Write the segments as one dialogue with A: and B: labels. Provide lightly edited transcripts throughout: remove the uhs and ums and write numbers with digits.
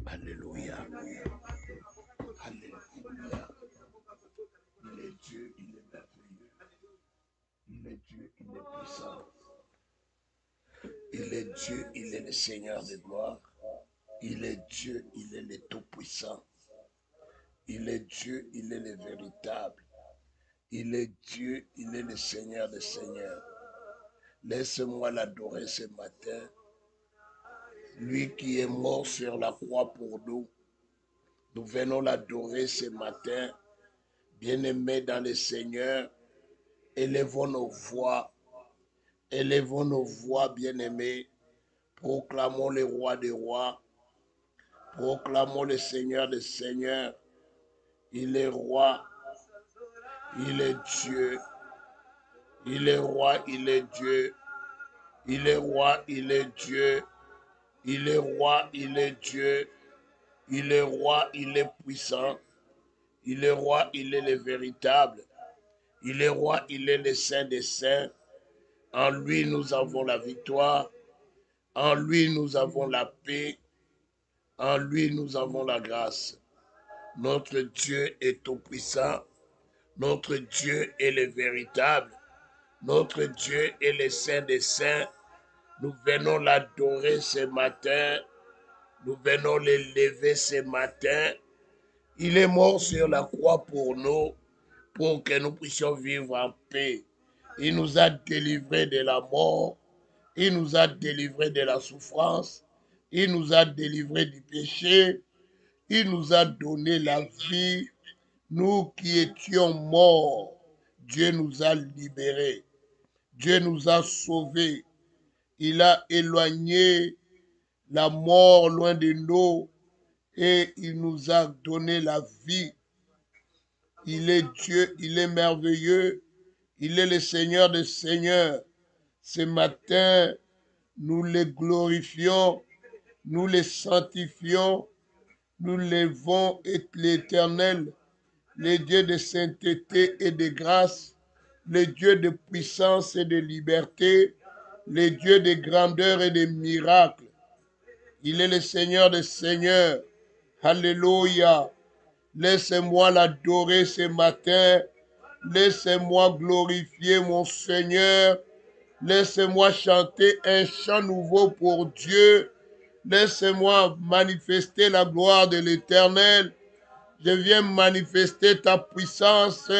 A: Alléluia. Alléluia. Il est Dieu, il est merveilleux. Il est Dieu, il est puissant. Il est Dieu, il est le Seigneur de gloire. Il est Dieu, il est le tout-puissant. Il est Dieu, il est le véritable. Il est Dieu, il est le Seigneur des Seigneurs. Laisse-moi l'adorer ce matin. Lui qui est mort sur la croix pour nous. Nous venons l'adorer ce matin. Bien-aimés dans le Seigneur, élevons nos voix. Élevons nos voix, bien-aimés. Proclamons le roi des rois. Proclamons le Seigneur des seigneurs. Il est roi. Il est Dieu. Il est roi, il est Dieu. Il est roi, il est Dieu. Il est roi, il est Dieu. Il est roi, il est puissant. Il est roi, il est le véritable. Il est roi, il est le saint des saints. En lui, nous avons la victoire. En lui, nous avons la paix. En lui, nous avons la grâce. Notre Dieu est tout puissant. Notre Dieu est le véritable. Notre Dieu est le saint des saints. Nous venons l'adorer ce matin. Nous venons l'élever ce matin. Il est mort sur la croix pour nous, pour que nous puissions vivre en paix. Il nous a délivrés de la mort. Il nous a délivrés de la souffrance. Il nous a délivrés du péché. Il nous a donné la vie. Nous qui étions morts, Dieu nous a libérés. Dieu nous a sauvés. Il a éloigné la mort loin de nous et il nous a donné la vie. Il est Dieu, il est merveilleux. Il est le Seigneur des seigneurs. Ce matin, nous le glorifions, nous le sanctifions, nous levons l'Éternel, le Dieu de sainteté et de grâce, le Dieu de puissance et de liberté, le Dieu de grandeur et de miracles. Il est le Seigneur des seigneurs. Alléluia. Laissez-moi l'adorer ce matin. Laissez-moi glorifier mon Seigneur. Laissez-moi chanter un chant nouveau pour Dieu. Laissez-moi manifester la gloire de l'Éternel. Je viens manifester ta puissance,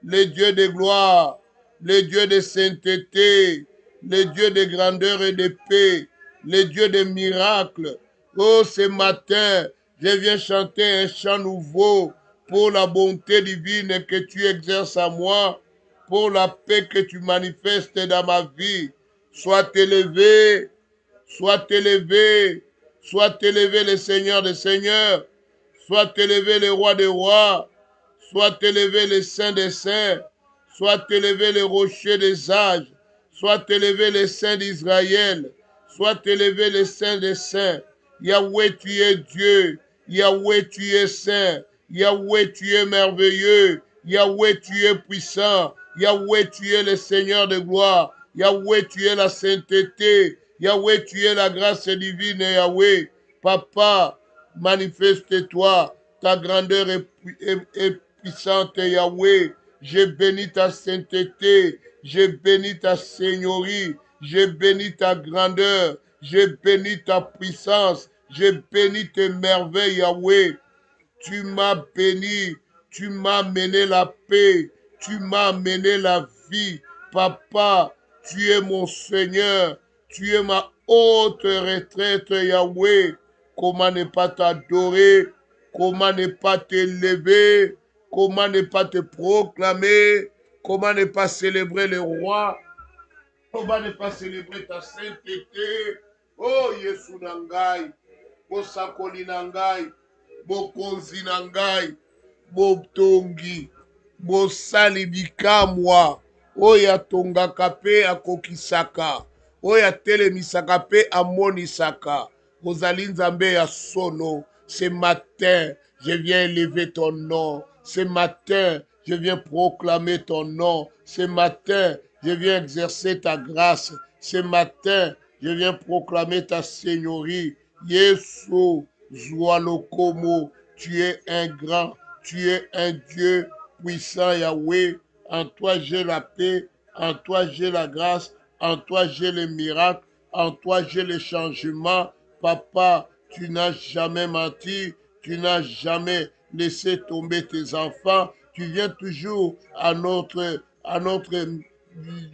A: le Dieu de gloire, le Dieu de sainteté, le Dieu de grandeur et de paix, le Dieu de miracles. Oh, ce matin, je viens chanter un chant nouveau pour la bonté divine que tu exerces à moi, pour la paix que tu manifestes dans ma vie. Sois élevé, sois élevé, sois élevé le Seigneur des seigneurs, sois élevé le roi des rois, sois élevé le saint des saints, sois élevé le rocher des âges, sois élevé le saint d'Israël, sois élevé le saint des saints. Yahweh, tu es Dieu. Yahweh, tu es saint. Yahweh, tu es merveilleux. Yahweh, tu es puissant. Yahweh, tu es le Seigneur de gloire. Yahweh, tu es la sainteté. Yahweh, tu es la grâce divine. Yahweh, Papa, manifeste-toi. Ta grandeur est puissante, Yahweh. Je bénis ta sainteté. Je bénis ta seigneurie. Je bénis ta grandeur. Je bénis ta puissance. Je bénis tes merveilles, Yahweh. Tu m'as béni. Tu m'as mené la paix. Tu m'as mené la vie. Papa, tu es mon Seigneur. Tu es ma haute retraite, Yahweh. Comment ne pas t'adorer? Comment ne pas t'élever? Comment ne pas te proclamer? Comment ne pas célébrer le roi? Comment ne pas célébrer ta sainteté? Oh, Yesu Nangai, Bosakoli Nangai, Bokonzi Nangai, Botongi, Bosali Bikamwa, Oya Tongaka pe akokisaka, Oya telemisaka pe amonisaka, Ozali Nzambe ya solo. Ce matin, je viens élever ton nom. Ce matin, je viens proclamer ton nom. Ce matin, je viens exercer ta grâce. Ce matin, je viens proclamer ta seigneurie. Yesu, Zoualokomo, tu es un grand, tu es un Dieu puissant, Yahweh. En toi, j'ai la paix, en toi, j'ai la grâce, en toi, j'ai les miracles, en toi, j'ai le changement. Papa, tu n'as jamais menti, tu n'as jamais laissé tomber tes enfants. Tu viens toujours à notre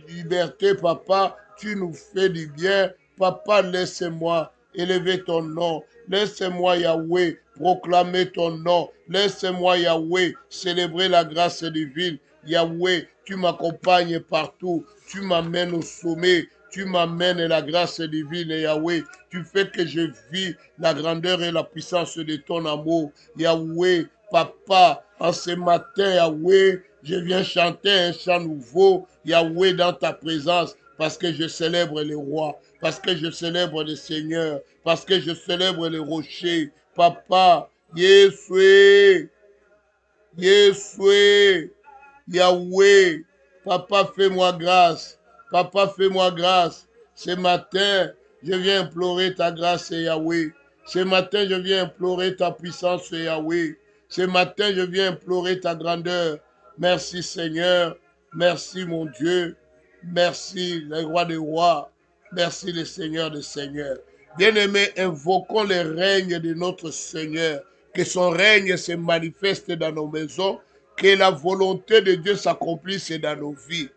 A: liberté, papa. Tu nous fais du bien. Papa, laisse-moi élever ton nom. Laisse-moi, Yahweh, proclamer ton nom. Laisse-moi, Yahweh, célébrer la grâce divine. Yahweh, tu m'accompagnes partout. Tu m'amènes au sommet. Tu m'amènes la grâce divine, Yahweh. Tu fais que je vis la grandeur et la puissance de ton amour. Yahweh, papa, en ce matin, Yahweh, je viens chanter un chant nouveau, Yahweh, dans ta présence, parce que je célèbre les rois, parce que je célèbre les seigneurs, parce que je célèbre les rochers. Papa, Yeshua, Yeshua, Yahweh, papa, fais-moi grâce. Papa, fais-moi grâce. Ce matin, je viens implorer ta grâce, Yahweh. Ce matin, je viens implorer ta puissance, Yahweh. Ce matin, je viens implorer ta grandeur. Merci, Seigneur. Merci, mon Dieu. Merci, le roi des rois. Merci, le Seigneur des seigneurs. Bien-aimés, invoquons le règne de notre Seigneur. Que son règne se manifeste dans nos maisons. Que la volonté de Dieu s'accomplisse dans nos vies.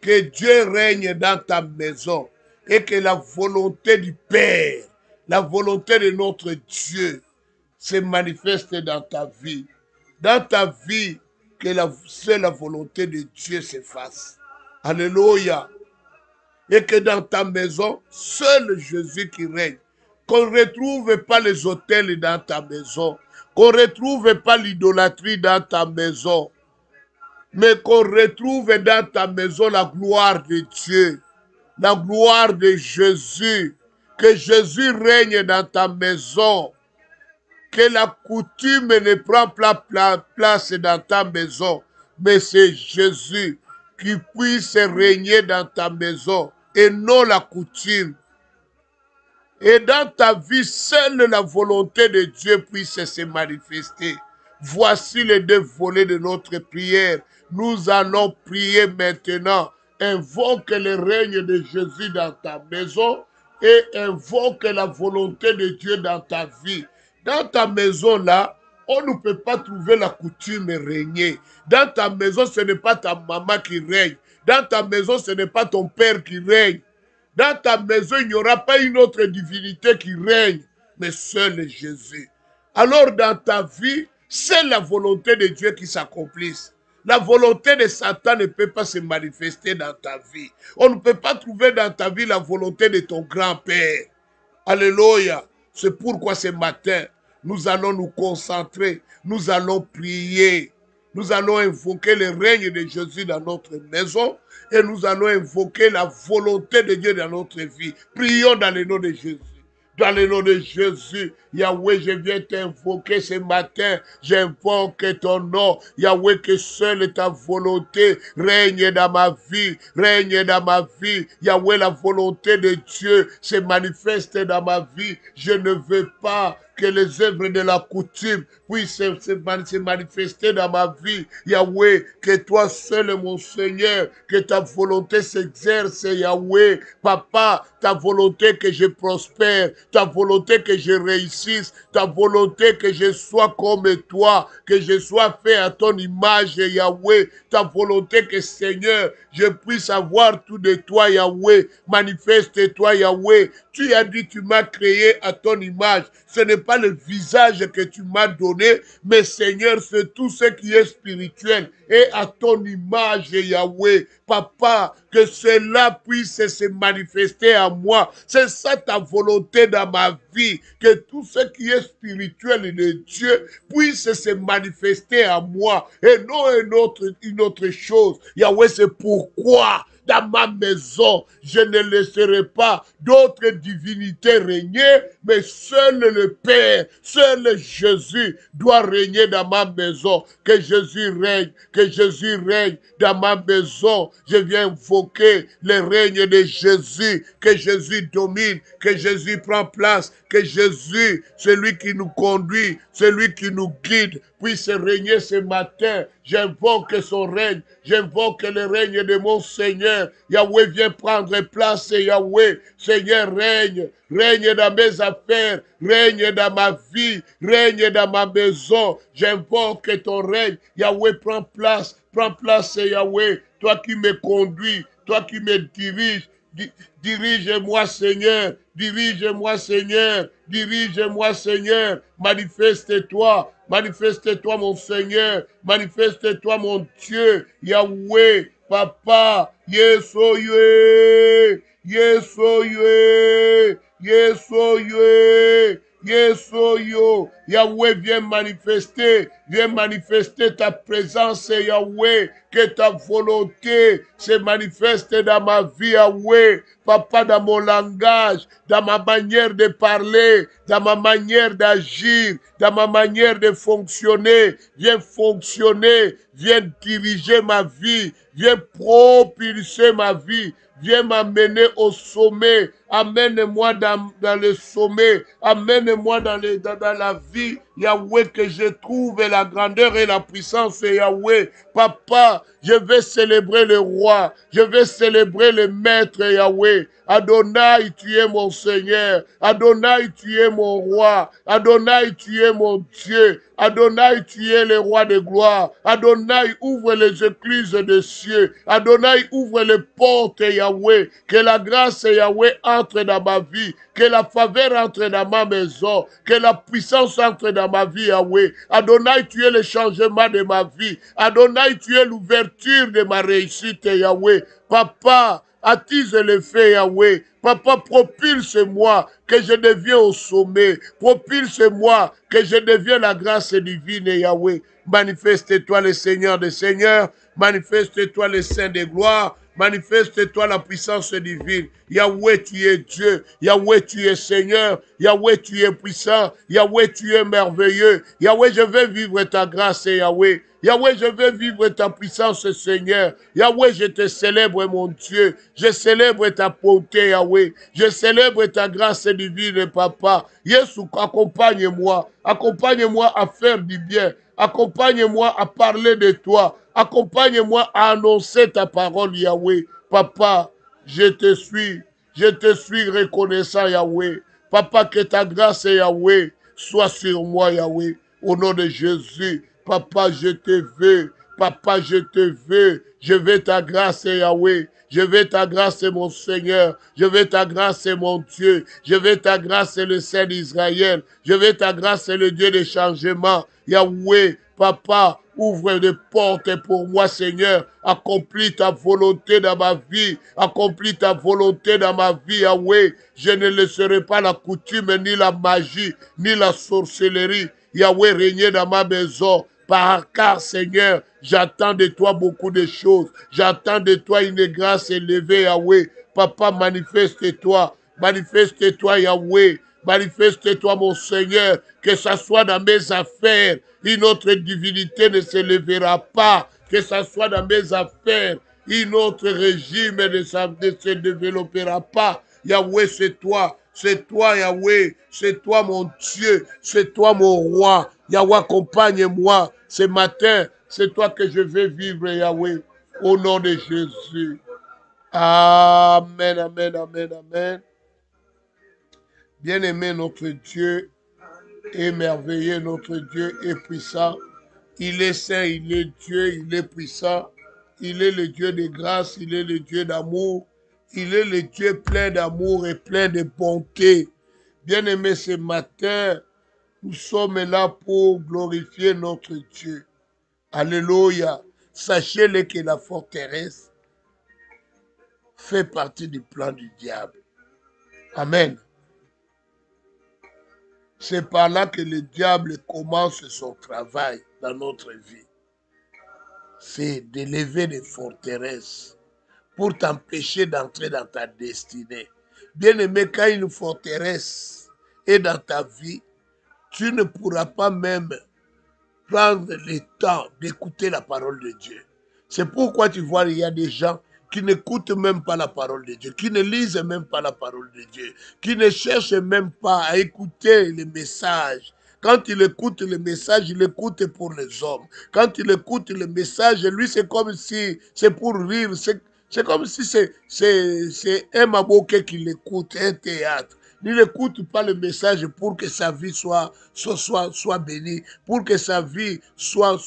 A: Que Dieu règne dans ta maison. Et que la volonté du Père, la volonté de notre Dieu se manifeste dans ta vie. Dans ta vie, que seule la volonté de Dieu se fasse. Alléluia. Et que dans ta maison, seul Jésus qui règne. Qu'on ne retrouve pas les autels dans ta maison. Qu'on ne retrouve pas l'idolâtrie dans ta maison. Mais qu'on retrouve dans ta maison la gloire de Dieu. La gloire de Jésus. Que Jésus règne dans ta maison. Que la coutume ne prend pas place dans ta maison. Mais c'est Jésus qui puisse régner dans ta maison et non la coutume. Et dans ta vie, seule la volonté de Dieu puisse se manifester. Voici les deux volets de notre prière. Nous allons prier maintenant. Invoque le règne de Jésus dans ta maison et invoque la volonté de Dieu dans ta vie. Dans ta maison là, on ne peut pas trouver la coutume régner. Dans ta maison, ce n'est pas ta maman qui règne. Dans ta maison, ce n'est pas ton père qui règne. Dans ta maison, il n'y aura pas une autre divinité qui règne, mais seul Jésus. Alors dans ta vie, c'est la volonté de Dieu qui s'accomplisse. La volonté de Satan ne peut pas se manifester dans ta vie. On ne peut pas trouver dans ta vie la volonté de ton grand-père. Alléluia. C'est pourquoi ce matin, nous allons nous concentrer, nous allons prier. Nous allons invoquer le règne de Jésus dans notre maison et nous allons invoquer la volonté de Dieu dans notre vie. Prions dans le nom de Jésus. Dans le nom de Jésus, Yahweh, je viens t'invoquer ce matin. J'invoque ton nom. Yahweh, que seule ta volonté règne dans ma vie. Règne dans ma vie. Yahweh, la volonté de Dieu se manifeste dans ma vie. Je ne veux pas que les œuvres de la coutume puissent se manifester dans ma vie. Yahweh, que toi seul, mon Seigneur, que ta volonté s'exerce, Yahweh. Papa, ta volonté que je prospère, ta volonté que je réussisse, ta volonté que je sois comme toi, que je sois fait à ton image, Yahweh. Ta volonté que, Seigneur, je puisse avoir tout de toi, Yahweh. Manifeste-toi, Yahweh. Tu as dit, tu m'as créé à ton image. Ce n'est pas le visage que tu m'as donné, mais Seigneur, c'est tout ce qui est spirituel. Et à ton image, Yahweh, Papa, que cela puisse se manifester à moi. C'est ça ta volonté dans ma vie, que tout ce qui est spirituel de Dieu puisse se manifester à moi et non une autre chose. Yahweh, c'est pourquoi dans ma maison. Je ne laisserai pas d'autres divinités régner, mais seul le Père, seul Jésus doit régner dans ma maison. Que Jésus règne dans ma maison. Je viens invoquer le règne de Jésus, que Jésus domine, que Jésus prend place, que Jésus, celui qui nous conduit, celui qui nous guide, puisse régner ce matin. J'invoque son règne, j'invoque le règne de mon Seigneur. Yahweh vient prendre place, Yahweh. Seigneur, règne dans mes affaires, règne dans ma vie, règne dans ma maison. J'invoque ton règne. Yahweh, prends place, Yahweh. Toi qui me conduis, toi qui me diriges. Dirige-moi, Seigneur. Dirige-moi, Seigneur. Dirige-moi, Seigneur. Manifeste-toi. Manifeste-toi, mon Seigneur. Manifeste-toi, mon Dieu. Yahweh, Papa. Yesoye. Yesoye. Yesoye. Yesoyo. Yahweh, viens manifester ta présence, Yahweh, que ta volonté se manifeste dans ma vie, Yahweh. Papa, dans mon langage, dans ma manière de parler, dans ma manière d'agir, dans ma manière de fonctionner. Viens fonctionner, viens diriger ma vie, viens propulser ma vie. Viens m'amener au sommet. Amène-moi dans le sommet. Amène-moi dans la vie. Yahweh, que je trouve la grandeur et la puissance, Yahweh. Papa, je vais célébrer le roi. Je vais célébrer le maître, Yahweh. Adonai, tu es mon Seigneur. Adonai, tu es mon roi. Adonai, tu es mon Dieu. Adonai, tu es le roi de gloire. Adonai, ouvre les écluses des cieux. Adonai, ouvre les portes, Yahweh. Que la grâce, Yahweh, entre dans ma vie. Que la faveur entre dans ma maison. Que la puissance entre dans ma vie, Yahweh. Adonai, tu es le changement de ma vie. Adonai, tu es l'ouverture de ma réussite, Yahweh. Papa, attise le feu, Yahweh. Papa, propulse-moi, que je devienne au sommet. Propulse-moi, que je devienne la grâce divine, Yahweh. Manifeste-toi le Seigneur des Seigneurs. Manifeste-toi le Saint des gloires. Manifeste-toi la puissance divine. Yahweh, tu es Dieu. Yahweh, tu es Seigneur. Yahweh, tu es puissant. Yahweh, tu es merveilleux. Yahweh, je veux vivre ta grâce, Yahweh. Yahweh, je veux vivre ta puissance, Seigneur. Yahweh, je te célèbre, mon Dieu. Je célèbre ta bonté, Yahweh. Je célèbre ta grâce divine, Papa. Yeshua, accompagne-moi. Accompagne-moi à faire du bien. Accompagne-moi à parler de toi. Accompagne-moi à annoncer ta parole, Yahweh. Papa, je te suis reconnaissant, Yahweh. Papa, que ta grâce, Yahweh, soit sur moi, Yahweh. Au nom de Jésus. Papa, je te veux. Papa, je te veux. Je veux ta grâce, Yahweh. Je veux ta grâce, mon Seigneur. Je veux ta grâce, mon Dieu. Je veux ta grâce, le Saint d'Israël. Je veux ta grâce, le Dieu des changements. Yahweh, Papa, ouvre des portes pour moi, Seigneur. Accomplis ta volonté dans ma vie. Accomplis ta volonté dans ma vie, Yahweh. Je ne laisserai pas la coutume, ni la magie, ni la sorcellerie. Yahweh, régner dans ma maison. Car, Seigneur, j'attends de toi beaucoup de choses. J'attends de toi une grâce élevée, Yahweh. Papa, manifeste-toi. Manifeste-toi, Yahweh. Manifeste-toi, mon Seigneur. Que ce soit dans mes affaires. Une autre divinité ne se lèvera pas. Que ce soit dans mes affaires. Une autre régime ne se développera pas. Yahweh, c'est toi. C'est toi, Yahweh. C'est toi, mon Dieu. C'est toi, mon roi. Yahweh, accompagne-moi ce matin. C'est toi que je vais vivre, Yahweh. Au nom de Jésus. Amen, amen, amen, amen. Bien-aimé, notre Dieu est merveilleux, notre Dieu est puissant. Il est saint, il est Dieu, il est puissant. Il est le Dieu de grâce, il est le Dieu d'amour. Il est le Dieu plein d'amour et plein de bonté. Bien-aimé, ce matin, nous sommes là pour glorifier notre Dieu. Alléluia. Sachez-le que la forteresse fait partie du plan du diable. Amen. C'est par là que le diable commence son travail dans notre vie. C'est d'élever des forteresses pour t'empêcher d'entrer dans ta destinée. Bien-aimé, quand une forteresse est dans ta vie, tu ne pourras pas même prendre le temps d'écouter la parole de Dieu. C'est pourquoi tu vois, il y a des gens qui n'écoutent même pas la parole de Dieu, qui ne lisent même pas la parole de Dieu, qui ne cherchent même pas à écouter les messages. Quand il écoute le message, il écoute pour les hommes. Quand il écoute le message, lui, c'est comme si c'est pour rire. C'est comme si c'est un maboke qui l'écoute, un théâtre. Il n'écoute pas le message pour que sa vie soit bénie, pour que sa vie soit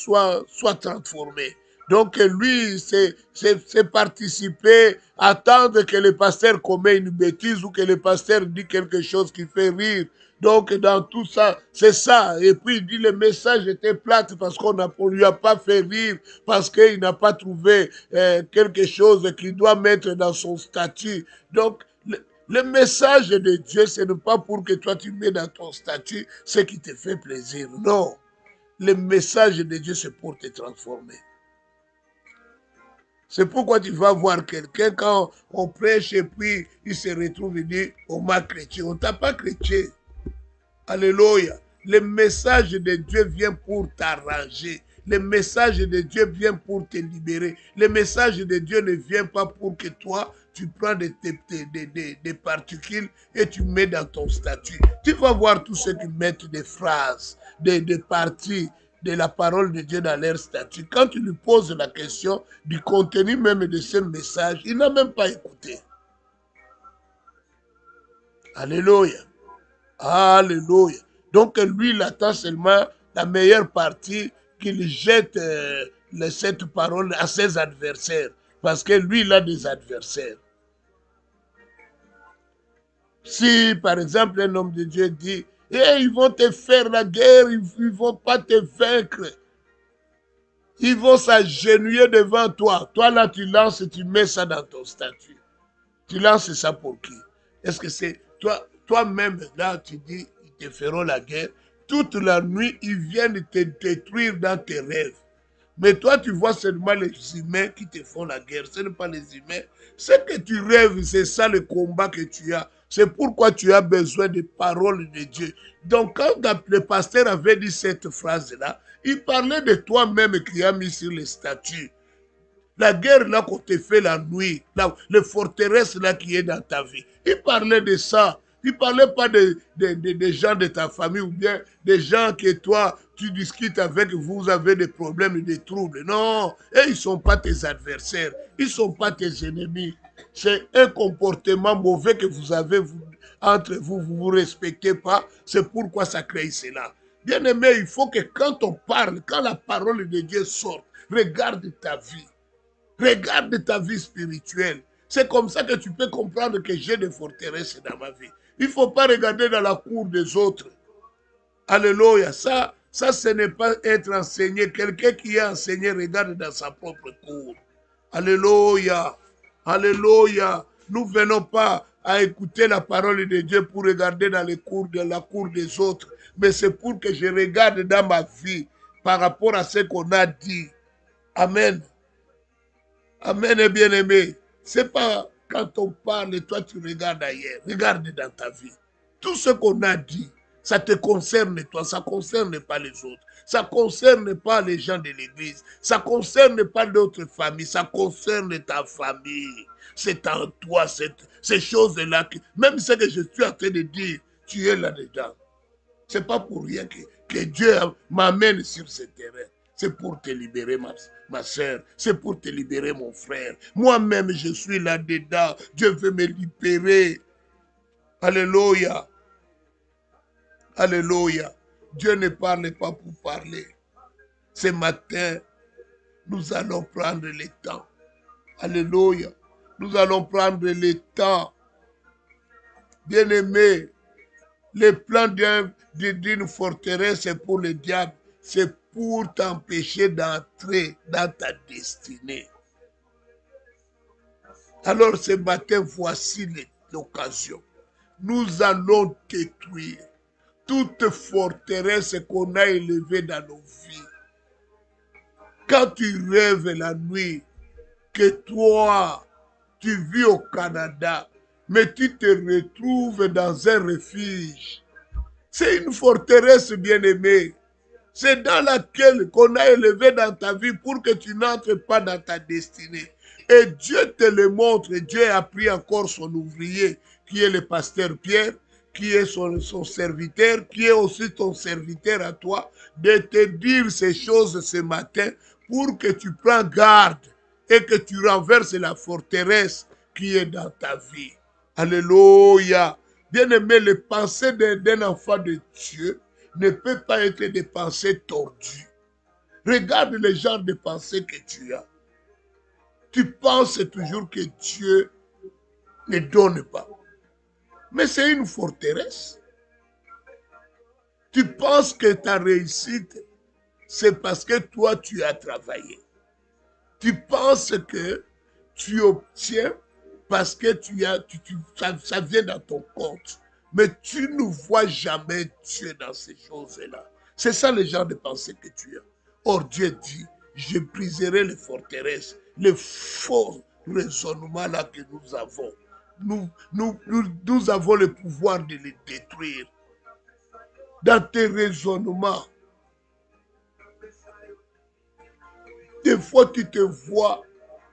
A: transformée. Donc lui, c'est participer, attendre que le pasteur commette une bêtise ou que le pasteur dit quelque chose qui fait rire. Donc dans tout ça, c'est ça. Et puis il dit le message était plate parce qu'on ne lui a pas fait rire, parce qu'il n'a pas trouvé quelque chose qu'il doit mettre dans son statut. Donc le message de Dieu, ce n'est pas pour que toi tu mets dans ton statut ce qui te fait plaisir. Non. Le message de Dieu, c'est pour te transformer. C'est pourquoi tu vas voir quelqu'un quand on prêche et puis il se retrouve et dit on m'a chrétien. On ne t'a pas chrétien. Alléluia. Le message de Dieu vient pour t'arranger. Le message de Dieu vient pour te libérer. Le message de Dieu ne vient pas pour que toi, tu prends des particules et tu mets dans ton statut. Tu vas voir tous ceux qui mettent des phrases, des parties de la parole de Dieu dans leur statut. Quand tu lui poses la question du contenu même de ce message, il n'a même pas écouté. Alléluia. Alléluia. Donc lui, il attend seulement la meilleure partie qu'il jette cette parole à ses adversaires. Parce que lui, il a des adversaires. Si, par exemple, un homme de Dieu dit, hey, ils vont te faire la guerre, ils ne vont pas te vaincre. Ils vont s'agenouiller devant toi. Toi, là, tu lances et tu mets ça dans ton statut. Tu lances ça pour qui? Est-ce que c'est toi-même, là, tu dis, ils te feront la guerre. Toute la nuit, ils viennent te détruire dans tes rêves. Mais toi, tu vois seulement les humains qui te font la guerre. Ce n'est pas les humains. Ce que tu rêves, c'est ça le combat que tu as. C'est pourquoi tu as besoin des paroles de Dieu. Donc, quand le pasteur avait dit cette phrase-là, il parlait de toi-même qui as mis sur les statuts. La guerre là qu'on te fait la nuit, là, les forteresses là qui est dans ta vie. Il parlait de ça. Il ne parlait pas des gens de ta famille ou bien des gens que toi, tu discutes avec, vous avez des problèmes, des troubles. Non, et ils ne sont pas tes adversaires. Ils ne sont pas tes ennemis. C'est un comportement mauvais que vous avez entre vous. Vous ne vous respectez pas. C'est pourquoi ça crée cela. Bien aimé, il faut que quand on parle, quand la parole de Dieu sort, regarde ta vie. Regarde ta vie spirituelle. C'est comme ça que tu peux comprendre que j'ai des forteresses dans ma vie. Il ne faut pas regarder dans la cour des autres. Alléluia. Ça, ce n'est pas être enseigné. Quelqu'un qui est enseigné regarde dans sa propre cour. Alléluia. Alléluia. Nous ne venons pas à écouter la parole de Dieu pour regarder dans la cour des autres. Mais c'est pour que je regarde dans ma vie par rapport à ce qu'on a dit. Amen. Amen, bien-aimé. C'est pas quand on parle et toi tu regardes ailleurs. Regarde dans ta vie. Tout ce qu'on a dit, ça te concerne toi, ça ne concerne pas les autres. Ça ne concerne pas les gens de l'église. Ça ne concerne pas d'autres familles. Ça concerne ta famille. C'est en toi, ces choses-là. Même ce que je suis en train de dire, tu es là-dedans. Ce n'est pas pour rien que Dieu m'amène sur ce terrain. C'est pour te libérer, ma soeur. C'est pour te libérer, mon frère. Moi-même, je suis là-dedans. Dieu veut me libérer. Alléluia. Alléluia. Dieu ne parle pas pour parler. Ce matin, nous allons prendre le temps. Alléluia. Nous allons prendre le temps. Bien-aimé, le plan d'une forteresse pour le diable, c'est pour t'empêcher d'entrer dans ta destinée. Alors ce matin, voici l'occasion. Nous allons détruire toute forteresse qu'on a élevée dans nos vies. Quand tu rêves la nuit, que toi, tu vis au Canada, mais tu te retrouves dans un refuge. C'est une forteresse bien-aimée. C'est dans laquelle qu'on a élevé dans ta vie pour que tu n'entres pas dans ta destinée. Et Dieu te le montre. Dieu a pris encore son ouvrier, qui est le pasteur Pierre, qui est son serviteur, qui est aussi ton serviteur à toi, de te dire ces choses ce matin pour que tu prends garde et que tu renverses la forteresse qui est dans ta vie. Alléluia. Bien-aimé, les pensées d'un enfant de Dieu ne peuvent pas être des pensées tordues. Regarde le genre de pensées que tu as. Tu penses toujours que Dieu ne donne pas. Mais c'est une forteresse. Tu penses que ta réussite, c'est parce que toi, tu as travaillé. Tu penses que tu obtiens parce que ça vient dans ton compte. Mais tu ne vois jamais Dieu dans ces choses-là. C'est ça le genre de pensée que tu as. Or, Dieu dit, je briserai les forteresses, les faux raisonnements là que nous avons. Nous avons le pouvoir de les détruire. Dans tes raisonnements, des fois tu te vois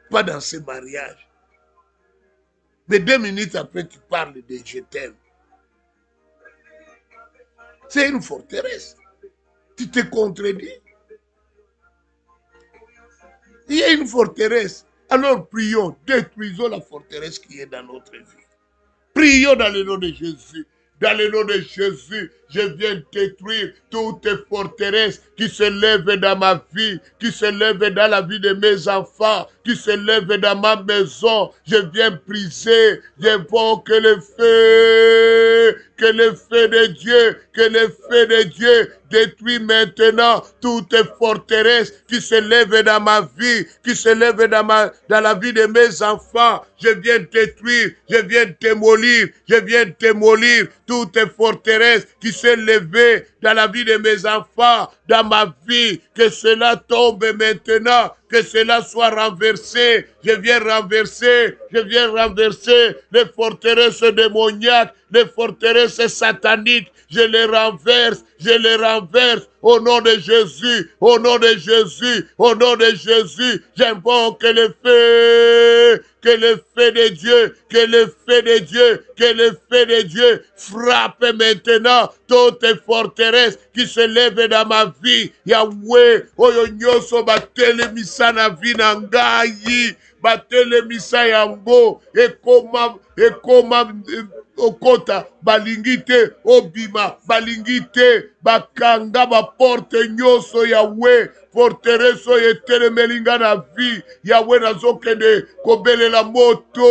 A: pas dans ce mariage. Mais 2 minutes après, tu parles de je t'aime. C'est une forteresse. Tu te contredis. Il y a une forteresse. Alors prions, détruisons la forteresse qui est dans notre vie. Prions dans le nom de Jésus. Dans le nom de Jésus, je viens détruire toutes les forteresses qui se lèvent dans ma vie, qui se lèvent dans la vie de mes enfants, qui se lèvent dans ma maison. Je viens briser, j'invoque le feu de Dieu, que le feu de Dieu détruit maintenant toutes les forteresses qui se lèvent dans ma vie, qui se lèvent dans la vie de mes enfants. Je viens détruire, je viens démolir, je viens démolir toutes les forteresses qui sont levées dans la vie de mes enfants, dans ma vie, que cela tombe maintenant, que cela soit renversé. Je viens renverser les forteresses démoniaques, les forteresses sataniques. Je les renverse au nom de Jésus, au nom de Jésus, au nom de Jésus. J'invoque le feu, que le feu de Dieu, que le feu de Dieu, que le feu de Dieu frappe maintenant toutes les forteresses qui se lèvent dans ma vie. Yahweh, oyo nyoso batelemisa na vie na ngai, batelemisa yango, ekoma okota balingite obima balingite bakanga baporte nyoso Yahweh, forteresse oyo etelemelinga na vie. Yahweh, nazokende kobelela moto.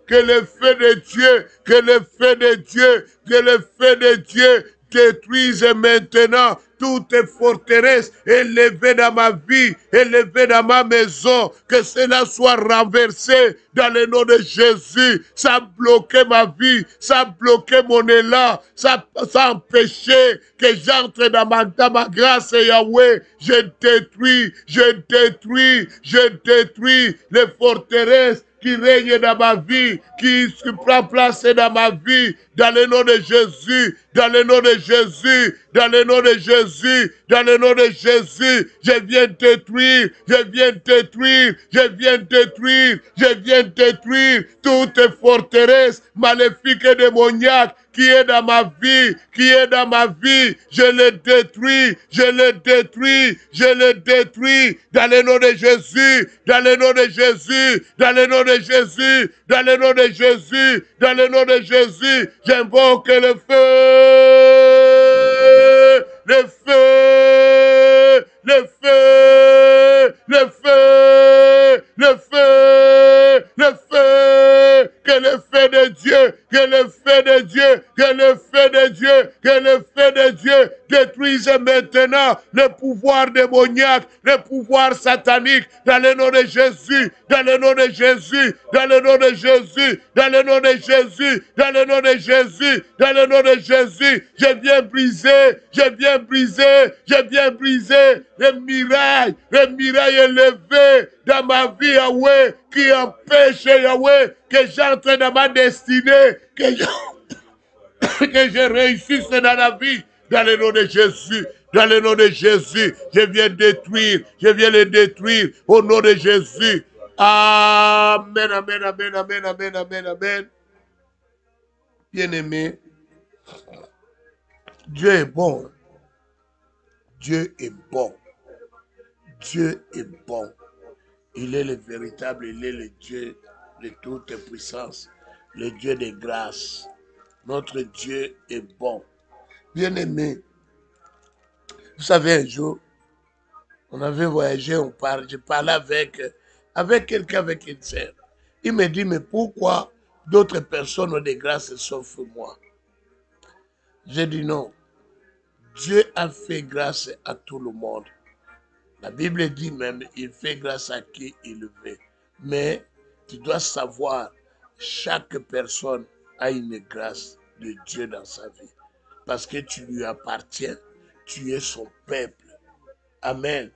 A: Que le feu de Dieu, que le feu de Dieu, que le feu de Dieu détruise maintenant toutes les forteresses élevées dans ma vie, élevées dans ma maison, que cela soit renversé dans le nom de Jésus. Ça a bloqué ma vie, ça a bloqué mon élan, ça a empêché que j'entre dans ma grâce, Yahweh. Je détruis les forteresses qui règne dans ma vie, qui prend place dans ma vie, dans le nom de Jésus, dans le nom de Jésus, dans le nom de Jésus, dans le nom de Jésus. Je viens détruire toutes les forteresses maléfiques et démoniaques qui est dans ma vie, je le détruis, dans le nom de Jésus, dans le nom de Jésus, dans le nom de Jésus, dans le nom de Jésus, dans le nom de Jésus. J'invoque le feu, le feu, le feu, le feu, le feu, le feu, que le feu de Dieu, que le feu de Dieu, que le feu de Dieu, que le feu de Dieu détruise maintenant le pouvoir démoniaque, le pouvoir satanique, dans le nom de Jésus, dans le nom de Jésus, dans le nom de Jésus, dans le nom de Jésus, dans le nom de Jésus, dans le nom de Jésus. Je viens briser, je viens briser, je viens briser les mirailles élevés dans ma vie, Yahweh, qui empêchent, Yahweh, que j'entre dans ma destinée, que je réussisse dans la vie, dans le nom de Jésus, dans le nom de Jésus, je viens détruire, je viens les détruire, au nom de Jésus. Amen, amen, amen, amen, amen, amen, amen. Bien-aimé, Dieu est bon. Dieu est bon. Dieu est bon. Il est le véritable, il est le Dieu de toute puissance, le Dieu de grâce. Notre Dieu est bon. Bien-aimé, vous savez, un jour, on avait voyagé, je parlais avec quelqu'un, avec une sœur. Il me dit, mais pourquoi d'autres personnes ont des grâces sauf moi? J'ai dit non. Dieu a fait grâce à tout le monde. La Bible dit même, il fait grâce à qui il veut. Mais tu dois savoir, chaque personne a une grâce de Dieu dans sa vie. Parce que tu lui appartiens, tu es son peuple. Amen.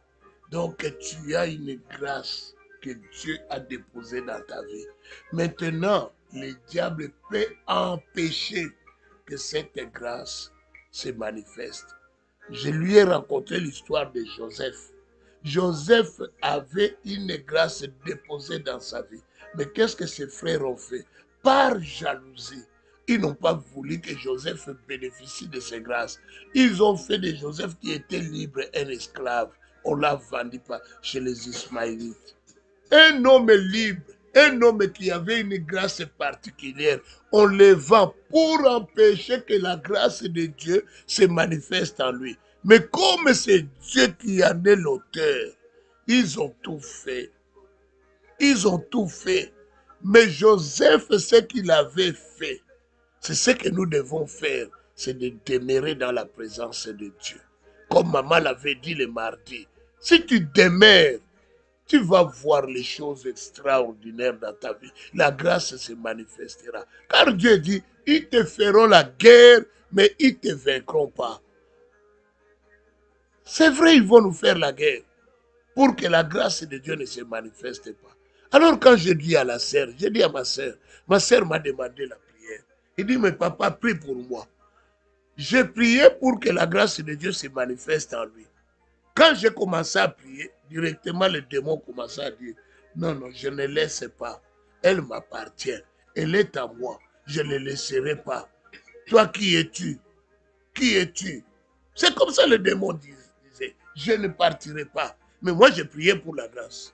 A: Donc tu as une grâce que Dieu a déposée dans ta vie. Maintenant, le diable peut empêcher que cette grâce se manifeste. Je lui ai raconté l'histoire de Joseph. Joseph avait une grâce déposée dans sa vie. Mais qu'est-ce que ses frères ont fait? Par jalousie, ils n'ont pas voulu que Joseph bénéficie de ces grâces. Ils ont fait de Joseph, qui était libre, un esclave. On ne l'a vendu pas chez les Ismaélites. Un homme libre, un homme qui avait une grâce particulière, on le vend pour empêcher que la grâce de Dieu se manifeste en lui. Mais comme c'est Dieu qui en est l'auteur, ils ont tout fait. Ils ont tout fait. Mais Joseph, ce qu'il avait fait, c'est ce que nous devons faire, c'est de demeurer dans la présence de Dieu. Comme maman l'avait dit le mardi, si tu demeures, tu vas voir les choses extraordinaires dans ta vie. La grâce se manifestera. Car Dieu dit, ils te feront la guerre, mais ils ne te vaincront pas. C'est vrai, ils vont nous faire la guerre pour que la grâce de Dieu ne se manifeste pas. Alors quand je dis à la sœur, je dis à ma sœur m'a demandé la prière. Il dit, mais papa, prie pour moi. J'ai prié pour que la grâce de Dieu se manifeste en lui. Quand j'ai commencé à prier, directement le démon commençait à dire, non, non, je ne laisse pas. Elle m'appartient. Elle est à moi. Je ne laisserai pas. Toi, qui es-tu? Qui es-tu? C'est comme ça le démon disait, je ne partirai pas. Mais moi, j'ai prié pour la grâce.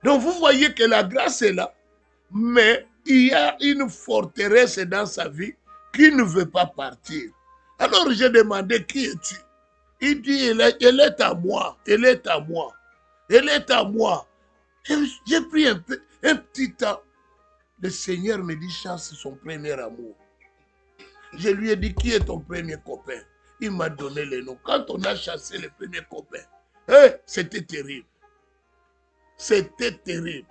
A: Donc, vous voyez que la grâce est là, mais il y a une forteresse dans sa vie qui ne veut pas partir. Alors, j'ai demandé, qui es-tu? Il dit, elle est à moi, elle est à moi, elle est à moi. J'ai pris un petit temps. Le Seigneur me dit, chasse son premier amour. Je lui ai dit, qui est ton premier copain? Il m'a donné les noms. Quand on a chassé le premier copain, c'était terrible. C'était terrible.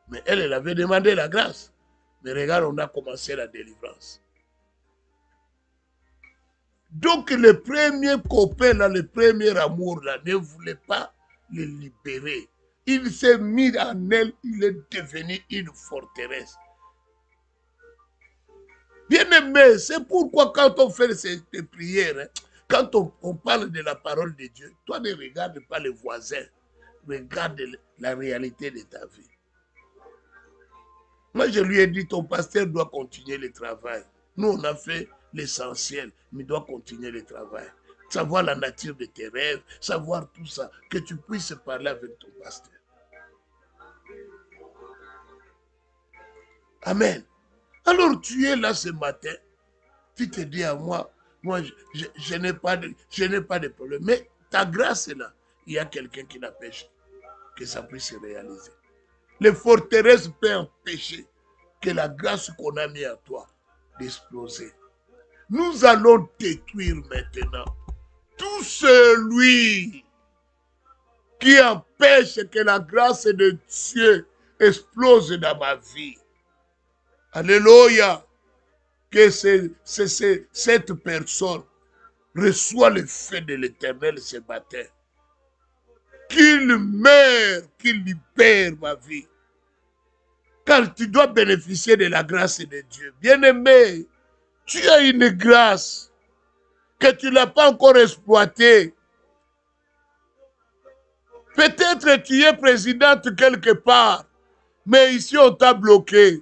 A: Mais elle avait demandé la grâce. Mais regarde, on a commencé la délivrance. Donc le premier copain, là, le premier amour, là, ne voulait pas le libérer. Il s'est mis en elle, il est devenu une forteresse. Bien aimé, c'est pourquoi quand on fait ces prières, hein, quand on parle de la parole de Dieu, toi ne regarde pas les voisins, regarde la réalité de ta vie. Moi, je lui ai dit, ton pasteur doit continuer le travail. Nous, on a fait l'essentiel, mais il doit continuer le travail. Savoir la nature de tes rêves, savoir tout ça, que tu puisses parler avec ton pasteur. Amen. Alors, tu es là ce matin, tu te dis à moi, je n'ai pas de problème. Mais ta grâce est là. Il y a quelqu'un qui l'empêche que ça puisse se réaliser. Les forteresses peuvent empêcher que la grâce qu'on a mise à toi d'exploser. Nous allons détruire maintenant tout celui qui empêche que la grâce de Dieu explose dans ma vie. Alléluia. Que cette personne reçoit le feu de l'Éternel ce matin. Qu'il meure, qu'il libère ma vie. Car tu dois bénéficier de la grâce de Dieu. Bien-aimé, tu as une grâce que tu n'as pas encore exploitée. Peut-être tu es présidente quelque part, mais ici on t'a bloqué.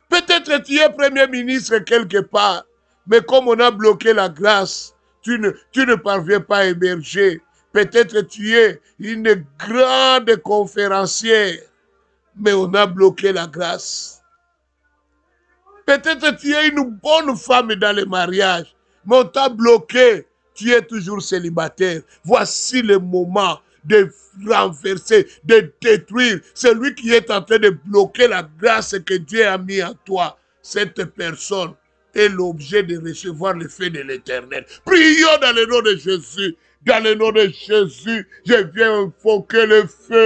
A: Peut-être tu es premier ministre quelque part, mais comme on a bloqué la grâce, tu ne parviens pas à émerger. Peut-être tu es une grande conférencière, mais on a bloqué la grâce. Peut-être tu es une bonne femme dans le mariage, mais on t'a bloqué. Tu es toujours célibataire. Voici le moment de renverser, de détruire celui qui est en train de bloquer la grâce que Dieu a mis en toi. Cette personne est l'objet de recevoir le feu de l'Éternel. Prions dans le nom de Jésus. Dans le nom de Jésus, je viens invoquer le feu.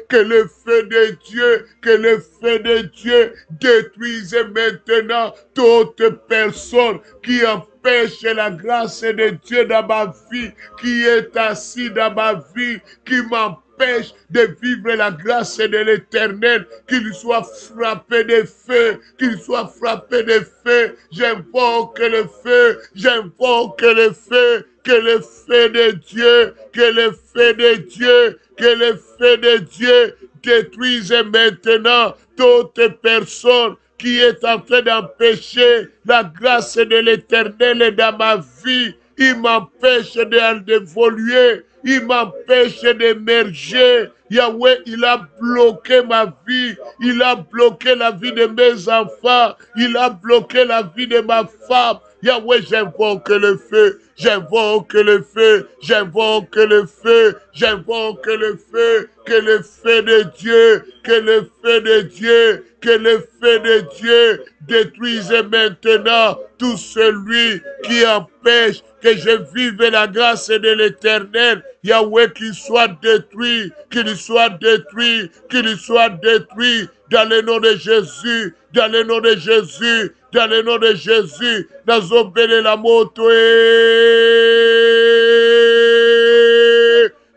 A: Que le feu de Dieu, que le feu de Dieu détruise maintenant toute personne qui empêche la grâce de Dieu dans ma vie, qui est assis dans ma vie, qui m'empêche de vivre la grâce de l'Éternel, qu'il soit frappé de feu, qu'il soit frappé de feu. J'invoque le feu, j'invoque le feu, que le feu de Dieu, que le feu de Dieu, que le feu de Dieu détruise maintenant toute personne qui est en train d'empêcher la grâce de l'Éternel dans ma vie. Il m'empêche d'évoluer, il m'empêche d'émerger. Yahweh, il a bloqué ma vie, il a bloqué la vie de mes enfants, il a bloqué la vie de ma femme. Yahweh, j'invoque le feu, j'invoque le feu, j'invoque le feu, j'invoque le feu, que le feu de Dieu, que le feu de Dieu, que le feu de Dieu détruise maintenant tout celui qui empêche que je vive la grâce de l'Éternel. Yahweh, qu'il soit détruit, qu'il soit détruit, qu'il soit détruit dans le nom de Jésus, dans le nom de Jésus, dans le nom de Jésus. Nazobele la motwe,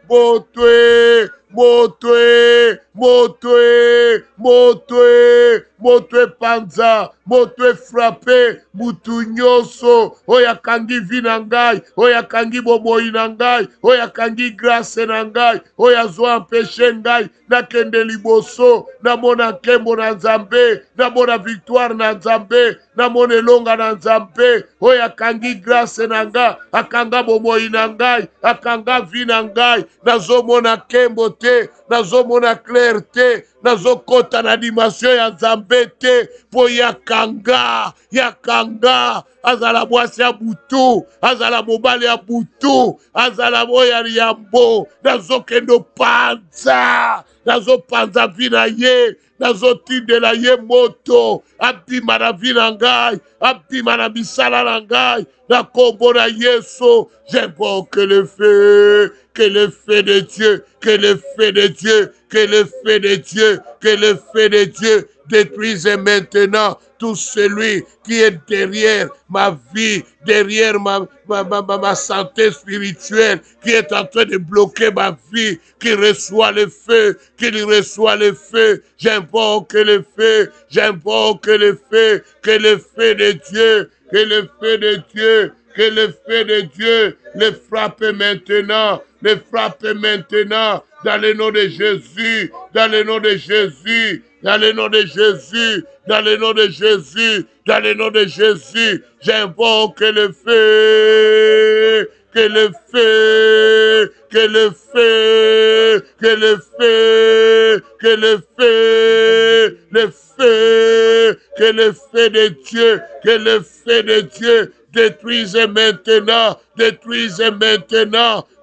A: motwe, motwe, motwe, motwe, motwe panza, motwe frappé, mutu nyonso, oya kangi vina ngai, oya kangi boboyi na ngai, oya kangi grâce na ngai, oya zo empêché ngai, na kende liboso, na mona kembo na Nzambe, na mona victoire na Nzambe, na mona elonga na Nzambe, oya kangi grâce na ngai, akanga boboyi na ngai, akanga vina ngai, nazo mona kembo te, nazo mona clair te, nazo kota na dimension ya Nzambe te, po yakanga, yakanga, azala mwasi ya butu, azala mobali ya butu, azala moya yambo, nazo kendo panza, nazo panza vina ye, nazo tindela ye moto, abima na vina ngai, abima na bisala na ngai, na kombo na Yesu, j'invoque le feu, que le feu de Dieu, que le feu de Dieu, que le feu de Dieu, que le feu de Dieu détruise maintenant tout celui qui est derrière ma vie, derrière ma santé spirituelle, qui est en train de bloquer ma vie, qui reçoit le feu, qu'il reçoit le feu. J'invoque le feu, j'invoque le feu, que le feu de Dieu, que le feu de Dieu, que le feu de Dieu le frappe maintenant, le frappe maintenant, dans le nom de Jésus, dans le nom de Jésus, dans le nom de Jésus, dans le nom de Jésus, dans le nom de Jésus, j'invoque le feu, que le feu, que le feu, que le feu, que le feu, le feu, que le feu de Dieu, que le feu de Dieu détruise maintenant